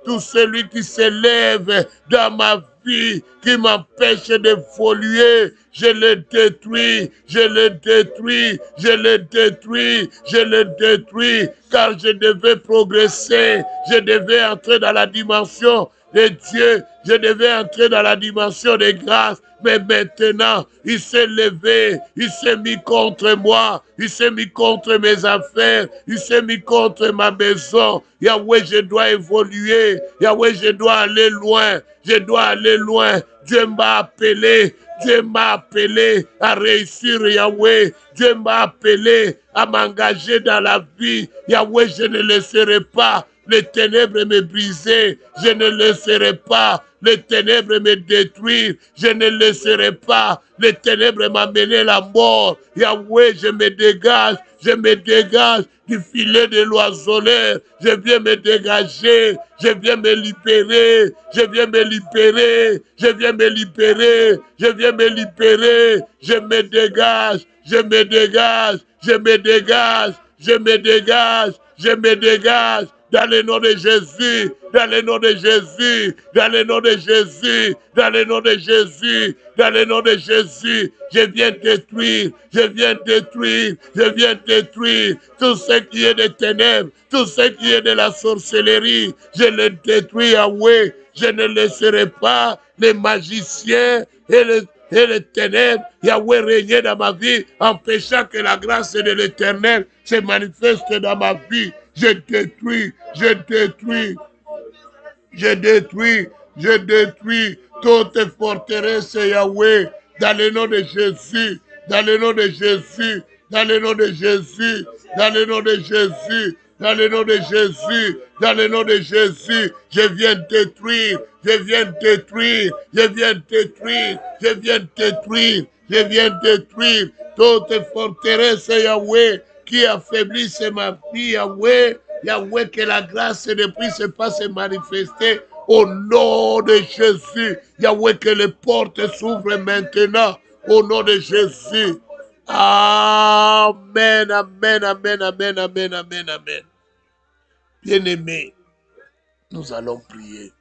A: tout celui qui s'élève dans ma vie, qui m'empêche d'évoluer. je le détruis, je le détruis, je le détruis, je le détruis, car je devais progresser, je devais entrer dans la dimension de Dieu, je devais entrer dans la dimension des grâces, mais maintenant, il s'est levé, il s'est mis contre moi, il s'est mis contre mes affaires, il s'est mis contre ma maison. Yahweh, je dois évoluer, Yahweh, je dois aller loin, je dois aller loin. Dieu m'a appelé, Dieu m'a appelé à réussir, Yahweh. Dieu m'a appelé à m'engager dans la vie. Yahweh, je ne laisserai pas les ténèbres me briser. Je ne laisserai pas les ténèbres me détruire. Je ne laisserai pas les ténèbres m'amener la mort. Yahweh, je me dégage du filet de l'oiseleur. Je viens me dégager, je viens me libérer, je viens me libérer, je viens me libérer, je viens me libérer. Je me dégage, je me dégage, je me dégage, je me dégage, je me dégage. Dans le nom de Jésus, dans le nom de Jésus, dans le nom de Jésus, dans le nom de Jésus, dans le nom de Jésus, je viens détruire, je viens détruire, je viens détruire tout ce qui est des ténèbres, tout ce qui est de la sorcellerie, je le détruis, Yahweh. Je ne laisserai pas les magiciens et les ténèbres, Yahweh, régner dans ma vie, empêchant que la grâce de l'Éternel se manifeste dans ma vie. Je détruis, je détruis, je détruis, je détruis toute forteresse, Yahweh, dans le nom de Jésus, dans le nom de Jésus, dans le nom de Jésus, dans le nom de Jésus, dans le nom de Jésus, dans le nom de Jésus, je viens détruire, je viens détruire, je viens détruire, je viens détruire, je viens détruire toute forteresse, Yahweh, qui affaiblisse ma vie, Yahweh. Yahweh, que la grâce ne puisse pas se manifester au nom de Jésus. Yahweh, que les portes s'ouvrent maintenant au nom de Jésus. Amen, amen, amen, amen, amen, amen, amen. Bien-aimés, nous allons prier.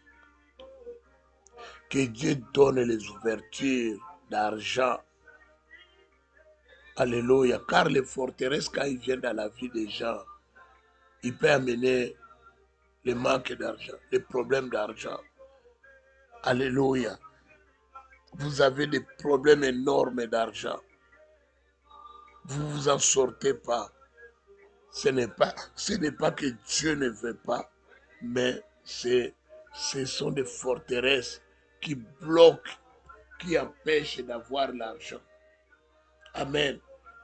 A: Que Dieu donne les ouvertures d'argent. Alléluia. Car les forteresses, quand ils viennent dans la vie des gens, ils peuvent amener le manque d'argent, les problèmes d'argent. Alléluia. Vous avez des problèmes énormes d'argent. Vous ne vous en sortez pas. Ce n'est pas que Dieu ne veut pas, mais ce sont des forteresses qui bloquent, qui empêchent d'avoir l'argent. Amen.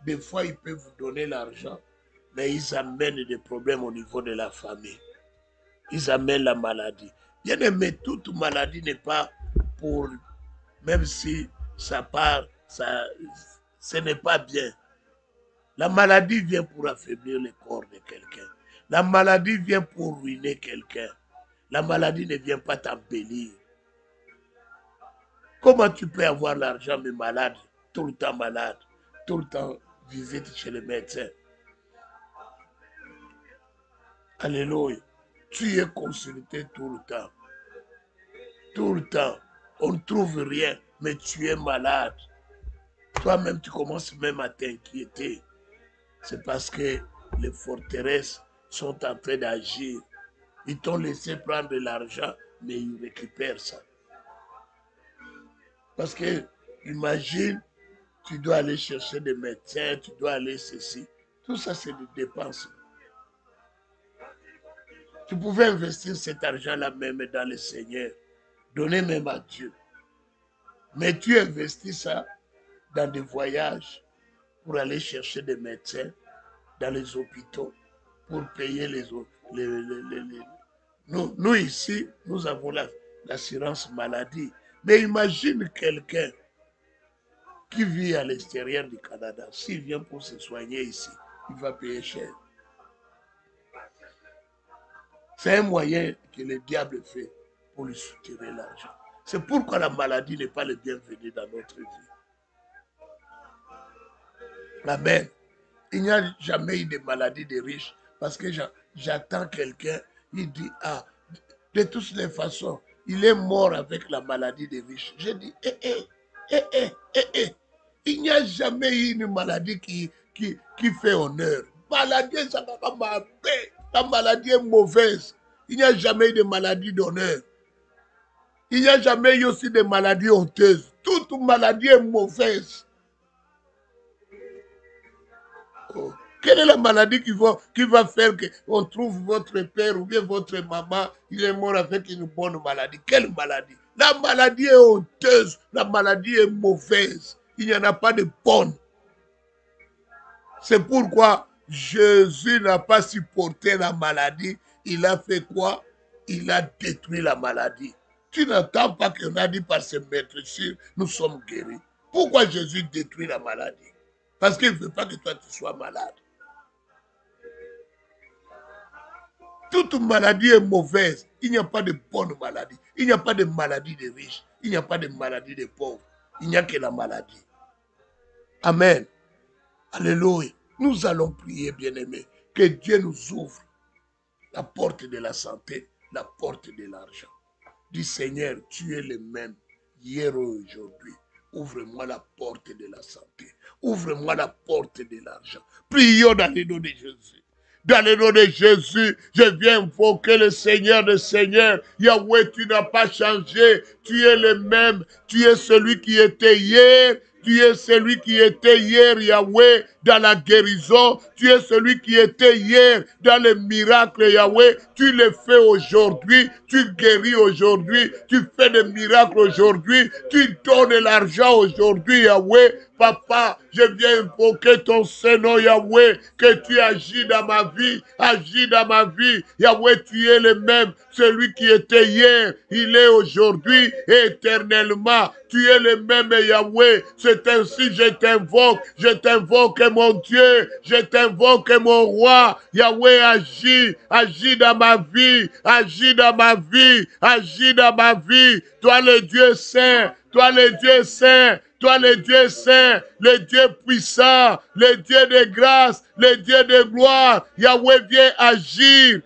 A: Des fois, ils peuvent vous donner l'argent, mais ils amènent des problèmes au niveau de la famille. Ils amènent la maladie. Bien aimé, toute maladie n'est pas pour, même si ça part, ce n'est pas bien. La maladie vient pour affaiblir le corps de quelqu'un. La maladie vient pour ruiner quelqu'un. La maladie ne vient pas t'embellir. Comment tu peux avoir l'argent mais malade, tout le temps malade, tout le temps visite chez le médecin? Alléluia. Tu es consulté tout le temps. Tout le temps. On ne trouve rien, mais tu es malade. Toi-même, tu commences même à t'inquiéter. C'est parce que les forteresses sont en train d'agir. Ils t'ont laissé prendre de l'argent, mais ils récupèrent ça. Parce que, imagine, tu dois aller chercher des médecins, tu dois aller ceci. Tout ça, c'est des dépenses. Tu pouvais investir cet argent-là même dans le Seigneur. Donner même à Dieu. Mais tu investis ça dans des voyages pour aller chercher des médecins dans les hôpitaux pour payer les autres. Nous ici, nous avons l'assurance maladie. Mais imagine quelqu'un qui vit à l'extérieur du Canada. S'il vient pour se soigner ici, il va payer cher. C'est un moyen que le diable fait pour lui soutirer l'argent. C'est pourquoi la maladie n'est pas le bienvenu dans notre vie. Amen. Il n'y a jamais eu de maladie des riches parce que j'attends quelqu'un, il dit, ah, de toutes les façons, il est mort avec la maladie des riches. Je dis, Il n'y a jamais eu une maladie qui fait honneur. Maladie, ça va mal. La maladie est mauvaise. Il n'y a jamais eu de maladie d'honneur. Il n'y a jamais eu aussi de maladies honteuses. Toute maladie est mauvaise. Oh. Quelle est la maladie qui va faire qu'on trouve votre père ou bien votre maman, il est mort avec une bonne maladie? Quelle maladie? La maladie est honteuse, la maladie est mauvaise. Il n'y en a pas de bonne. C'est pourquoi Jésus n'a pas supporté la maladie. Il a fait quoi? Il a détruit la maladie. Tu n'entends pas qu'on a dit par ses maîtres sûrs, nous sommes guéris. Pourquoi Jésus détruit la maladie? Parce qu'il ne veut pas que toi tu sois malade. Toute maladie est mauvaise. Il n'y a pas de bonne maladie. Il n'y a pas de maladie de riches. Il n'y a pas de maladie de pauvres. Il n'y a que la maladie. Amen. Alléluia. Nous allons prier, bien-aimés, que Dieu nous ouvre la porte de la santé, la porte de l'argent. Dis Seigneur, tu es le même hier et aujourd'hui. Ouvre-moi la porte de la santé. Ouvre-moi la porte de l'argent. Prions dans le nom de Jésus. Dans le nom de Jésus, je viens invoquer le Seigneur des Seigneurs. Yahweh, tu n'as pas changé. Tu es le même. Tu es celui qui était hier. Tu es celui qui était hier, Yahweh, dans la guérison. Tu es celui qui était hier dans les miracles, Yahweh. Tu le fais aujourd'hui. Tu guéris aujourd'hui. Tu fais des miracles aujourd'hui. Tu donnes l'argent aujourd'hui, Yahweh. Papa, je viens invoquer ton Saint-Nom, Yahweh, que tu agis dans ma vie, agis dans ma vie. Yahweh, tu es le même, celui qui était hier, il est aujourd'hui et éternellement. Tu es le même, Yahweh. C'est ainsi que je t'invoque, mon Dieu, je t'invoque, mon roi. Yahweh, agis, agis dans ma vie, agis dans ma vie, agis dans ma vie. Toi, le Dieu saint, toi, le Dieu saint. Toi, le Dieu saint, le Dieu puissant, le Dieu de grâce, le Dieu de gloire. Yahweh, viens agir,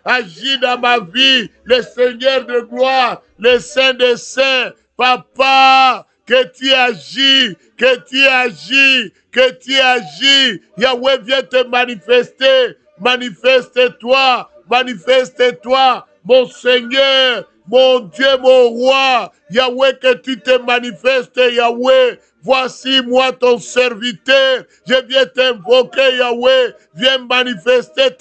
A: agis dans ma vie. Le Seigneur de gloire, le Saint des saints. Papa, que tu agis, que tu agis, que tu agis. Yahweh, viens te manifester. Manifeste-toi, manifeste-toi, mon Seigneur. Mon Dieu, mon roi, Yahweh, que tu te manifestes, Yahweh. Voici moi ton serviteur. Je viens t'invoquer, Yahweh. Viens manifester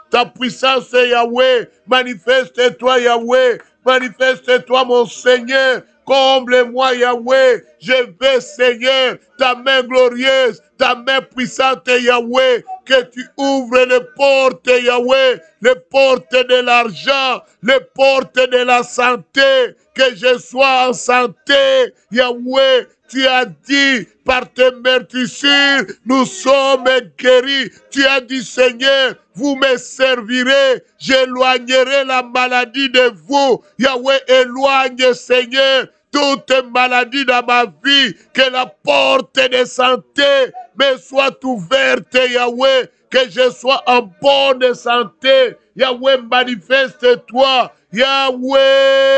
A: ta puissance, Yahweh. Manifeste-toi, Yahweh. Manifeste-toi, mon Seigneur. Comble-moi, Yahweh. Je veux, Seigneur, ta main glorieuse, ta main puissante, Yahweh. Que tu ouvres les portes, Yahweh, les portes de l'argent, les portes de la santé, que je sois en santé, Yahweh. Tu as dit, par tes meurtrissures, nous sommes guéris. Tu as dit, Seigneur, vous me servirez, j'éloignerai la maladie de vous. Yahweh, éloigne, Seigneur, toute maladie dans ma vie, que la porte de santé me soit ouverte, Yahweh, que je sois en bonne santé. Yahweh, manifeste-toi. Yahweh,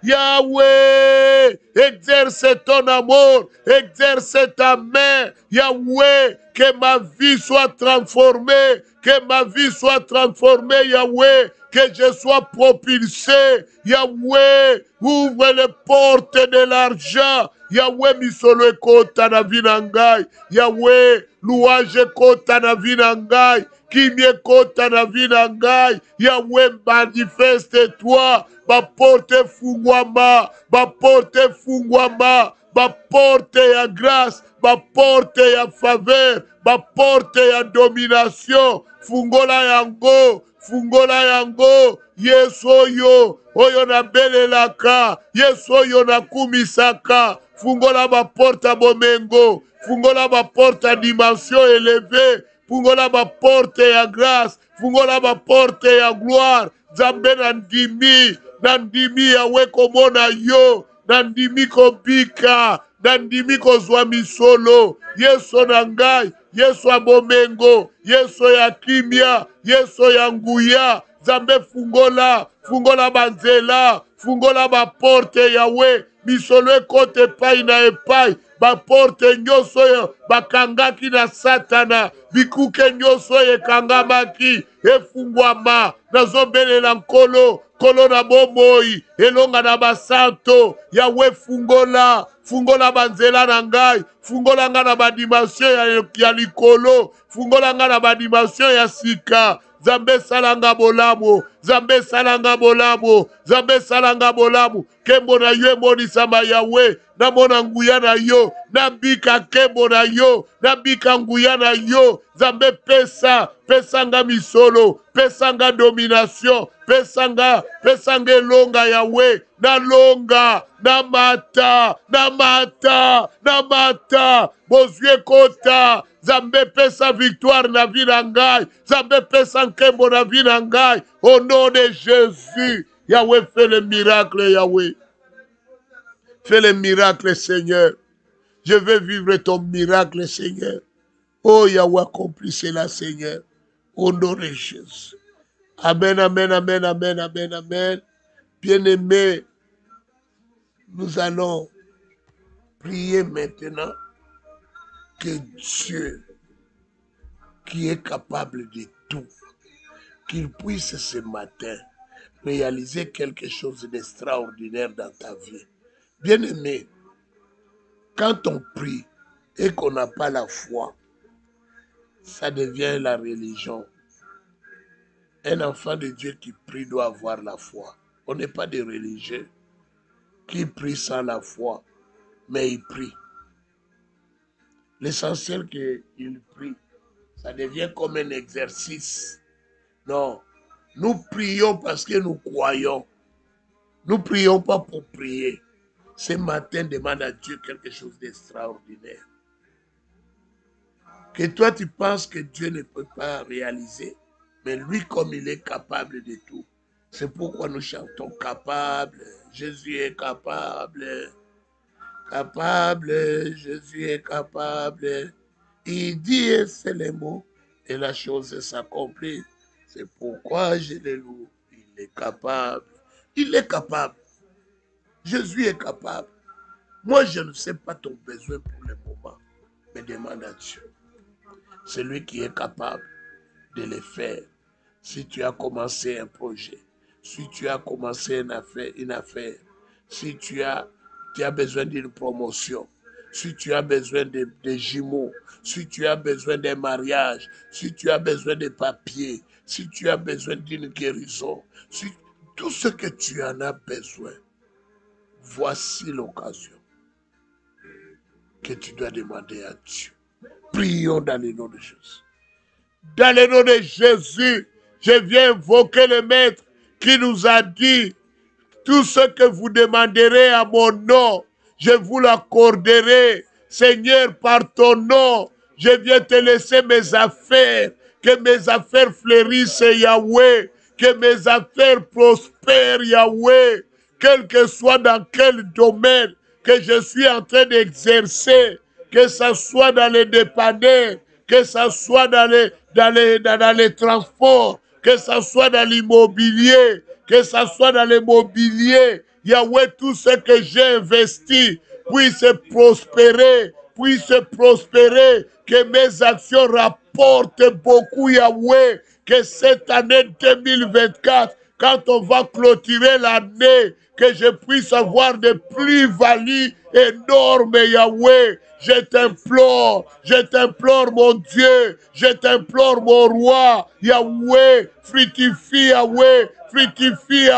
A: Yahweh, exerce ton amour, exerce ta main. Yahweh, que ma vie soit transformée, que ma vie soit transformée, Yahweh, que je sois propulsé. Yahweh, ouvre les portes de l'argent. Yahweh, misolo ekota na vinangai. Yahweh, louange ekota na vinangai. Kimie ekota na vinangai. Yahweh, manifeste-toi. Ma porte fungwama, ma porte fungwama, ma porte ya grâce, ma porte ya faveur, ma porte ya domination. Fungola yango, fungola yango. Yesu oyo na belelaka, Yesu oyo na kumisaka. Fungola ma porte ya bomengo, fungola ma porte ya dimension élevée, fungola ma porte ya grâce, fungola ma porte ya gloire. Zambe nandimi Yahweh komona yo, nandimi kobika, nandimi kozwa misolo. Yesu na ngai, Yesu ya bomengo, Yesu ya kimia, Yesu ya nguya. Zambe fungola banzela, fungola ba porte, Yahweh. misolo ekota epai na epai, baporte nyonso oyo bakangaki na satana, bikuke nyonso oyo ekangamaki efungwama. Nazobelela nkolo, nkolo na bomoi, elonga na basanto, Yawe fungola, fungola banzela na ngai, fungola nga na badimension ya likolo, fungola nga na badimension ya sika. Nzambe salanga bolamu, Nzambe salanga bolamu, Nzambe salanga bolamu. Kembo na yo emonisama Yawe, namona nguya na yo, nabika kembo na yo, nabika nguya na yo. Nzambe pesa, pesanga misolo, pesanga domination, pesanga elonga Yawe, nalonga, namata, bozue kota. Nzambe pesa victoire na vie na ngai, Nzambe pesa nkembo na vie na ngai, au nom de Jésus. Yahweh, fais le miracle, Yahweh. Fais le miracle, Seigneur. Je veux vivre ton miracle, Seigneur. Oh, Yahweh, accomplis cela, Seigneur. Au nom de Jésus. Amen, amen, amen, amen, amen, amen. Bien-aimés, nous allons prier maintenant que Dieu, qui est capable de tout, qu'il puisse ce matin réaliser quelque chose d'extraordinaire dans ta vie. Bien-aimé, quand on prie et qu'on n'a pas la foi, ça devient la religion. Un enfant de Dieu qui prie doit avoir la foi. On n'est pas des religieux qui prient sans la foi, mais ils prient. L'essentiel qu'ils prient, ça devient comme un exercice. Non, nous prions parce que nous croyons. Nous ne prions pas pour prier. Ce matin, demande à Dieu quelque chose d'extraordinaire. Que toi, tu penses que Dieu ne peut pas réaliser, mais lui, comme il est capable de tout, c'est pourquoi nous chantons capable. Jésus est capable. Capable, Jésus est capable. Il dit et c'est les mots et la chose s'accomplit. C'est pourquoi je le loue. Il est capable. Il est capable. Jésus est capable. Moi, je ne sais pas ton besoin pour le moment, mais demande à Dieu. C'est lui qui est capable de le faire. Si tu as commencé un projet, si tu as commencé une affaire, si tu as besoin d'une promotion, si tu as besoin de jumeaux, si tu as besoin d'un mariage, si tu as besoin de papiers, si tu as besoin d'une guérison, si tout ce que tu en as besoin, voici l'occasion que tu dois demander à Dieu. Prions dans le nom de Jésus. Dans le nom de Jésus, je viens invoquer le Maître qui nous a dit: tout ce que vous demanderez à mon nom, je vous l'accorderai. Seigneur, par ton nom, je viens te laisser mes affaires. Que mes affaires fleurissent, Yahweh. Que mes affaires prospèrent, Yahweh. Quel que soit dans quel domaine que je suis en train d'exercer, que ce soit dans les dépanneurs, que ce soit dans les transports, que ce soit dans l'immobilier, que ce soit dans l'immobilier, Yahweh, tout ce que j'ai investi puisse prospérer, que mes actions rapportent beaucoup, Yahweh, que cette année 2024, quand on va clôturer l'année, que je puisse avoir des plus-values énormes, Yahweh. Je t'implore, mon Dieu, je t'implore, mon roi, Yahweh, fructifie, Yahweh, fructifie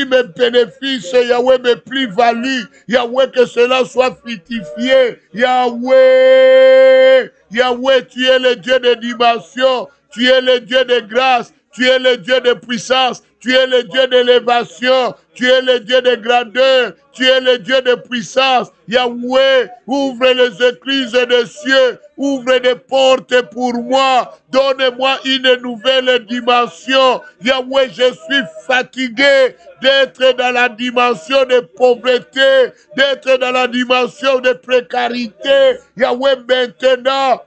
A: mes bénéfices, Yahweh, mes plus-values, Yahweh, que cela soit fructifié, Yahweh, tu es le Dieu de dimension, tu es le Dieu de grâce, tu es le Dieu de puissance, tu es le Dieu d'élévation, tu es le Dieu de grandeur, tu es le Dieu de puissance. Yahweh, ouvre les écluses des cieux, ouvre des portes pour moi, donne-moi une nouvelle dimension. Yahweh, je suis fatigué d'être dans la dimension de pauvreté, d'être dans la dimension de précarité. Yahweh, maintenant,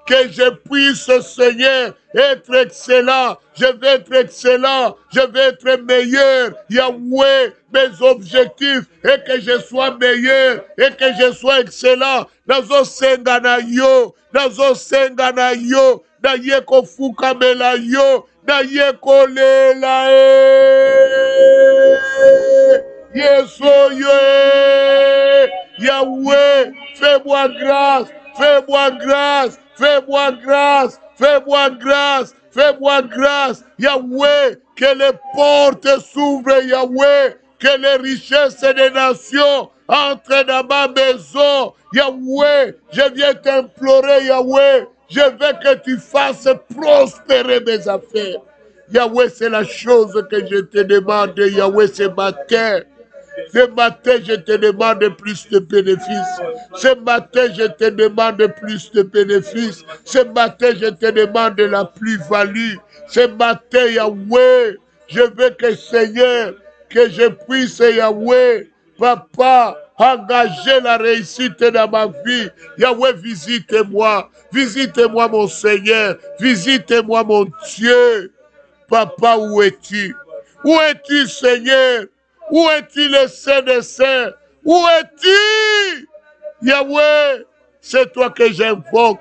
A: que je puisse, Seigneur, être excellent. Je vais être excellent, je vais être meilleur. Yahweh, mes objectifs, et que je sois meilleur, et que je sois excellent. Nazo senga na yo, nazo senga na yo, na ye kofuka mela yo, na ye kolela Yesoye, Yahweh, fais-moi grâce, fais-moi grâce, fais-moi grâce, fais-moi grâce, fais-moi grâce, Yahweh, que les portes s'ouvrent, Yahweh, que les richesses des nations entrent dans ma maison, Yahweh, je viens t'implorer, Yahweh, je veux que tu fasses prospérer mes affaires. Yahweh, c'est la chose que je te demande, Yahweh, ce matin. Ce matin, je te demande plus de bénéfices. Ce matin, je te demande plus de bénéfices. Ce matin, je te demande la plus-value. Ce matin, Yahweh, je veux que, Seigneur, que je puisse, Yahweh, Papa, engager la réussite dans ma vie. Yahweh, visite-moi. Visite-moi, mon Seigneur. Visite-moi, mon Dieu. Papa, où es-tu? Où es-tu, Seigneur? Où est-il le Saint des Saints? Où es-tu? Yahweh, c'est toi que j'invoque.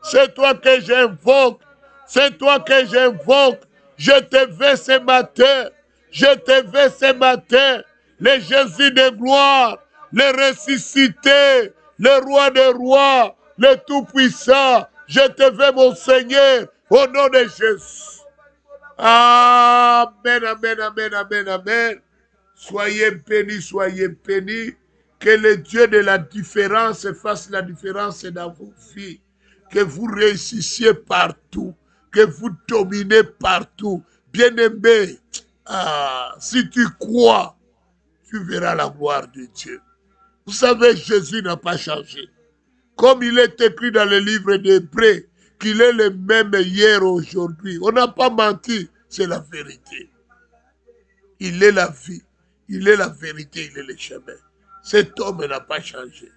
A: C'est toi que j'invoque. C'est toi que j'invoque. Je te veux ce matin. Je te veux ce matin. Le Jésus de gloire, le ressuscité, le roi des rois, le tout-puissant. Je te veux, mon Seigneur, au nom de Jésus. Amen, amen, amen, amen, amen. Soyez bénis, que le Dieu de la différence fasse la différence dans vos vies, que vous réussissiez partout, que vous dominez partout. Bien-aimé, si tu crois, tu verras la gloire de Dieu. Vous savez, Jésus n'a pas changé. Comme il est écrit dans le livre d'Hébreux, qu'il est le même hier, aujourd'hui. On n'a pas menti, c'est la vérité. Il est la vie, il est la vérité, il est le chemin. Cet homme n'a pas changé.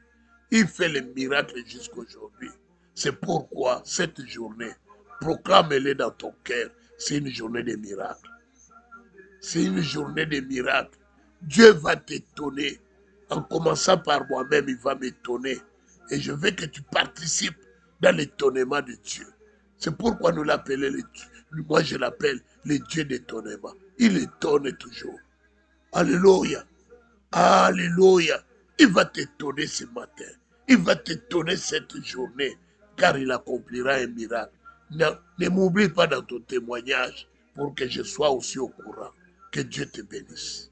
A: Il fait les miracles jusqu'aujourd'hui. C'est pourquoi cette journée, proclame-le dans ton cœur. C'est une journée de miracles. C'est une journée de miracles. Dieu va t'étonner. En commençant par moi-même, il va m'étonner. Et je veux que tu participes dans l'étonnement de Dieu. C'est pourquoi nous l'appelons le Dieu. Moi, je l'appelle le Dieu d'étonnement. Il étonne toujours. Alléluia. Alléluia. Il va t'étonner ce matin. Il va t'étonner cette journée. Car il accomplira un miracle. Ne m'oublie pas dans ton témoignage pour que je sois aussi au courant. Que Dieu te bénisse.